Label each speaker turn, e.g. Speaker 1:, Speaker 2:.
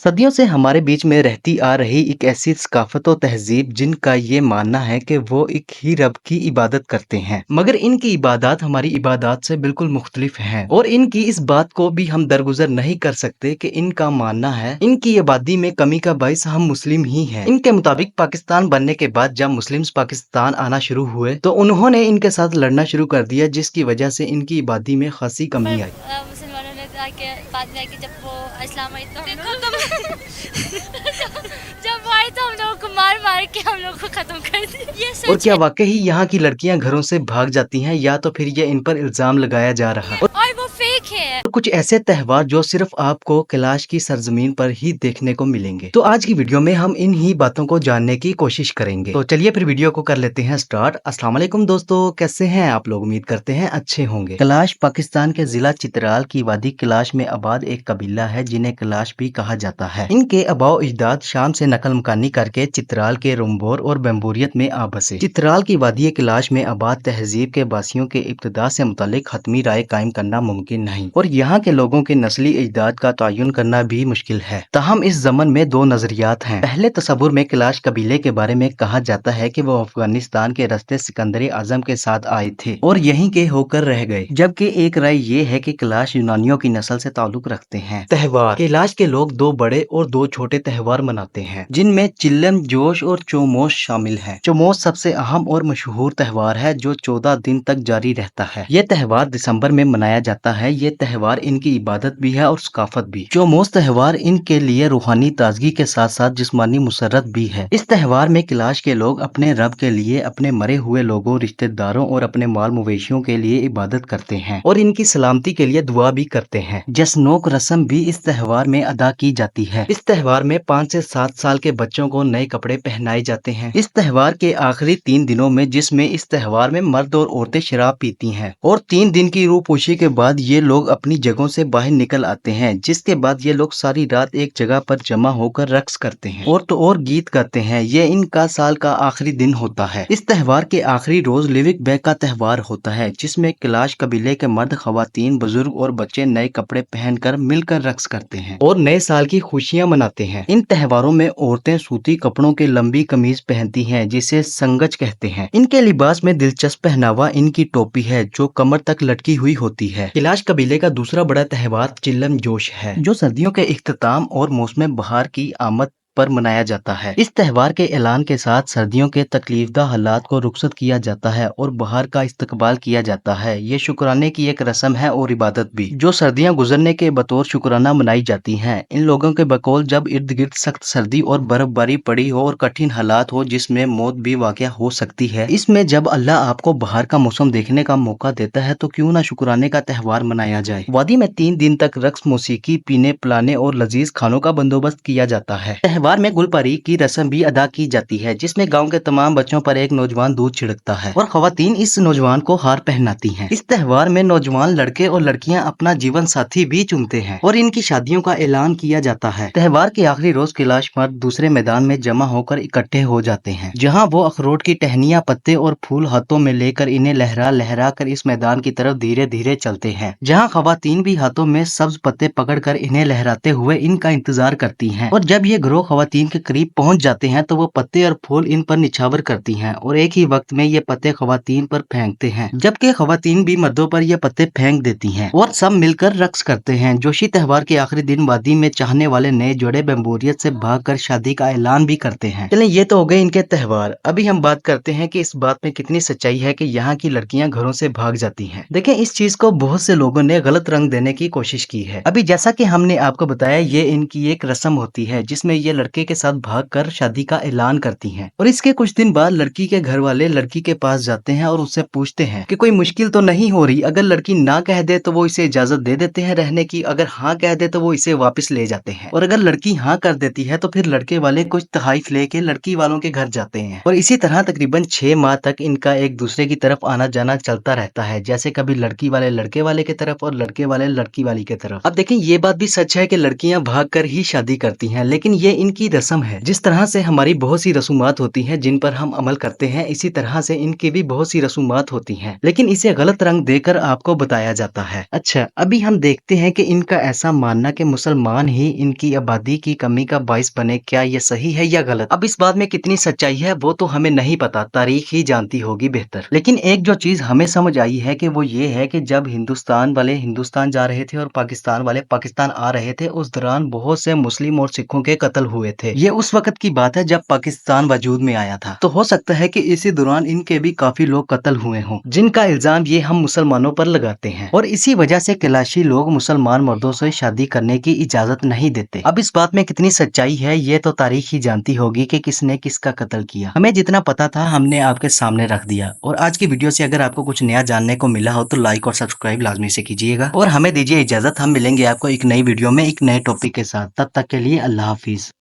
Speaker 1: सदियों से हमारे बीच में रहती आ रही एक ऐसी सकाफत और तहजीब जिनका ये मानना है कि वो एक ही रब की इबादत करते हैं, मगर इनकी इबादत हमारी इबादत से बिल्कुल मुख्तलिफ हैं और इनकी इस बात को भी हम दरगुजर नहीं कर सकते कि इनका मानना है इनकी आबादी में कमी का बाइस हम मुस्लिम ही हैं। इनके मुताबिक पाकिस्तान बनने के बाद जब मुस्लिम्स पाकिस्तान आना शुरू हुए तो उन्होंने इनके साथ लड़ना शुरू कर दिया, जिसकी वजह से इनकी आबादी में खासी कमी आई।
Speaker 2: मुसलमानों ने कहा कि बाद में आके जब वो इस्लाम आई तो हम लोग जब वो आए तो हम लोगों को मार मार के हम लोग को खत्म कर दिया। ये
Speaker 1: और
Speaker 2: सच
Speaker 1: क्या
Speaker 2: है।
Speaker 1: वाकई ही यहाँ की लड़कियां घरों से भाग जाती हैं या तो फिर ये इन पर इल्जाम लगाया जा रहा है।
Speaker 2: और वो फेक है।
Speaker 1: और कुछ ऐसे त्योहार जो सिर्फ आपको कैलाश की सरजमीन पर ही देखने को मिलेंगे। तो आज की वीडियो में हम इन ही बातों को जानने की कोशिश करेंगे। तो चलिए फिर वीडियो को कर लेते हैं स्टार्ट। अस्सलाम वालेकुम दोस्तों, कैसे हैं आप लोग? उम्मीद करते हैं अच्छे होंगे। कैलाश पाकिस्तान के जिला चित्राल की वादी कैलाश में आबाद एक कबीला है जिन्हें कैलाश भी कहा जाता है। इनके अबाओ इजदाद शाम से नकल मकानी करके चित्राल के रुम्बोर और बेम्बोरियत में आ बसे। चित्राल की वादी कैलाश में आबाद तहजीब के बासियों के इब्तदा से मुतालिक हतमी राय कायम करना मुमकिन नहीं और यहाँ के लोगों के नस्ली इजदाद का तयन करना भी मुश्किल है। ताहम इस जमन में दो नजरियात हैं। पहले तस्वुर में कैलाश कबीले के बारे में कहा जाता है कि वो अफगानिस्तान के रस्ते सिकंदर आजम के साथ आए थे और यहीं के होकर रह गए, जबकि एक राय ये है कि कैलाश यूनानियों की नस्ल से ताल्लुक रखते हैं। त्योहार कैलाश के लोग दो बड़े और दो छोटे त्योहार मनाते हैं जिनमें चिल्लम जोश और चौमोश शामिल है। चौमोश सबसे अहम और मशहूर त्योहार है जो 14 दिन तक जारी रहता है। ये त्योहार दिसंबर में मनाया जाता है। ये त्योहार इनकी इबादत भी है और सकाफत भी। चौमोस त्योहार इनके लिए रूहानी ताजगी के साथ साथ जिस्मानी मुसरत भी है। इस त्योहार में कैलाश के लोग अपने रब के लिए, अपने मरे हुए लोगों, रिश्तेदारों और अपने माल मवेशियों के लिए इबादत करते हैं और इनकी सलामती के लिए दुआ भी करते हैं। जश्नोक रस्म भी इस त्योहार में अदा की जाती है। इस त्योहार में 5 से 7 साल के बच्चों को नए कपड़े पहनाए जाते हैं। इस त्योहार के आखिरी 3 दिनों में, जिसमें इस त्योहार में मर्द और औरतें शराब पीती हैं और 3 दिन की रूपोशी के बाद ये लोग अपनी जगहों से बाहर निकल आते हैं, जिसके बाद ये लोग सारी रात एक जगह पर जमा होकर रक्स करते हैं और तो और गीत गाते हैं। ये इनका साल का आखिरी दिन होता है। इस त्योहार के आखिरी रोज लिविक बैग का त्योहार होता है जिसमें कैलाश कबीले के मर्द, खवातीन, बुजुर्ग और बच्चे नए कपड़े पहनकर मिलकर रक्स करते हैं और नए साल की खुशियां मनाते हैं। इन त्योहारों में औरतें सूती कपड़ों की लंबी कमीज पहनती हैं जिसे संगज कहते हैं। इनके लिबास में दिलचस्प पहनावा इनकी टोपी है जो कमर तक लटकी हुई होती है। कैलाश कबीले का दूसरा बड़ा त्योहार चिल्लम जोश है जो सर्दियों के इख्तिताम और मौसम बहार की आमद पर मनाया जाता है। इस त्योहार के ऐलान के साथ सर्दियों के तकलीफदा हालात को रुखसत किया जाता है और बहार का इस्तकबाल किया जाता है। ये शुक्राने की एक रस्म है और इबादत भी, जो सर्दियां गुजरने के बतौर शुक्राना मनाई जाती हैं। इन लोगों के बकौल जब इर्द गिर्द सख्त सर्दी और बर्फबारी पड़ी हो और कठिन हालात हो जिसमें मौत भी वाक़या हो सकती है, इसमें जब अल्लाह आपको बहार का मौसम देखने का मौका देता है तो क्यों ना शुक्राने का त्योहार मनाया जाए। वादी में 3 दिन तक रक्स, मौसीकी, पीने पिलाने और लजीज खानों का बंदोबस्त किया जाता है। त्योहार में गुलपरी की रस्म भी अदा की जाती है जिसमें गांव के तमाम बच्चों पर एक नौजवान दूध छिड़कता है और खवातीन इस नौजवान को हार पहनाती हैं। इस त्योहार में नौजवान लड़के और लड़कियां अपना जीवन साथी भी चुनते हैं और इनकी शादियों का ऐलान किया जाता है। त्योहार के आखिरी रोज कैलाश मर्द दूसरे मैदान में जमा होकर इकट्ठे हो जाते हैं जहाँ वो अखरोट की टहनियाँ, पत्ते और फूल हाथों में लेकर इन्हें लहरा लहरा कर इस मैदान की तरफ धीरे धीरे चलते हैं, जहाँ खवातीन भी हाथों में सब्ज पत्ते पकड़कर इन्हें लहराते हुए इनका इंतजार करती हैं और जब ये ग्रोह खवातीन के करीब पहुंच जाते हैं तो वो पत्ते और फूल इन पर निछावर करती हैं और एक ही वक्त में ये पत्ते खवातीन पर फेंकते हैं, जबकि खवातीन भी मर्दों पर ये पत्ते फेंक देती हैं और सब मिलकर रक्स करते हैं। जोशी त्योहार के आखिरी दिन वादी में चाहने वाले नए जोड़े बेम्बोरियत से भागकर शादी का ऐलान भी करते हैं। चलें, ये तो हो गए इनके त्योहार। अभी हम बात करते हैं कि इस बात में कितनी सच्चाई है कि यहाँ की लड़कियां घरों से भाग जाती हैं। देखें, इस चीज को बहुत से लोगों ने गलत रंग देने की कोशिश की है। अभी जैसा कि हमने आपको बताया, ये इनकी एक रस्म होती है जिसमें ये लड़के के साथ भागकर शादी का ऐलान करती हैं और इसके कुछ दिन बाद लड़की के घर वाले लड़की के पास जाते हैं और उससे पूछते हैं कि कोई मुश्किल तो नहीं हो रही। अगर लड़की ना कह दे तो वो इसे इजाजत दे देते हैं रहने की, अगर हाँ कह दे तो वो इसे वापस ले जाते हैं और अगर लड़की हाँ कर देती है तो फिर लड़के वाले कुछ तहाइफ लेके लड़की वालों के घर जाते हैं और इसी तरह तकरीबन 6 माह तक इनका एक दूसरे की तरफ आना जाना चलता रहता है, जैसे कभी लड़की वाले लड़के वाले की तरफ और लड़के वाले लड़की वाली की तरफ। अब देखें, ये बात भी सच है कि लड़कियां भाग कर ही शादी करती हैं, लेकिन ये इन इनकी रस्म है। जिस तरह से हमारी बहुत सी रसूमात होती हैं जिन पर हम अमल करते हैं, इसी तरह से इनकी भी बहुत सी रसूमात होती हैं, लेकिन इसे गलत रंग देकर आपको बताया जाता है। अच्छा, अभी हम देखते हैं कि इनका ऐसा मानना कि मुसलमान ही इनकी आबादी की कमी का बाइस बने, क्या ये सही है या गलत? अब इस बात में कितनी सच्चाई है वो तो हमें नहीं पता, तारीख ही जानती होगी बेहतर। लेकिन एक जो चीज हमें समझ आई है कि वो ये है कि जब हिंदुस्तान वाले हिंदुस्तान जा रहे थे और पाकिस्तान वाले पाकिस्तान आ रहे थे, उस दौरान बहुत से मुस्लिम और सिखों के कत्ल हुए थे। ये उस वक्त की बात है जब पाकिस्तान वजूद में आया था। तो हो सकता है कि इसी दौरान इनके भी काफी लोग कत्ल हुए हों, जिनका इल्जाम ये हम मुसलमानों पर लगाते हैं, और इसी वजह से कैलाशी लोग मुसलमान मर्दों से शादी करने की इजाजत नहीं देते। अब इस बात में कितनी सच्चाई है ये तो तारीख ही जानती होगी कि किसने किसका कत्ल किया। हमें जितना पता था हमने आपके सामने रख दिया। और आज की वीडियो से अगर आपको कुछ नया जानने को मिला हो तो लाइक और सब्सक्राइब लाजमी से कीजिएगा, और हमें दीजिए इजाजत। हम मिलेंगे आपको एक नई वीडियो में एक नए टॉपिक के साथ। तब तक के लिए अल्लाह हाफिज।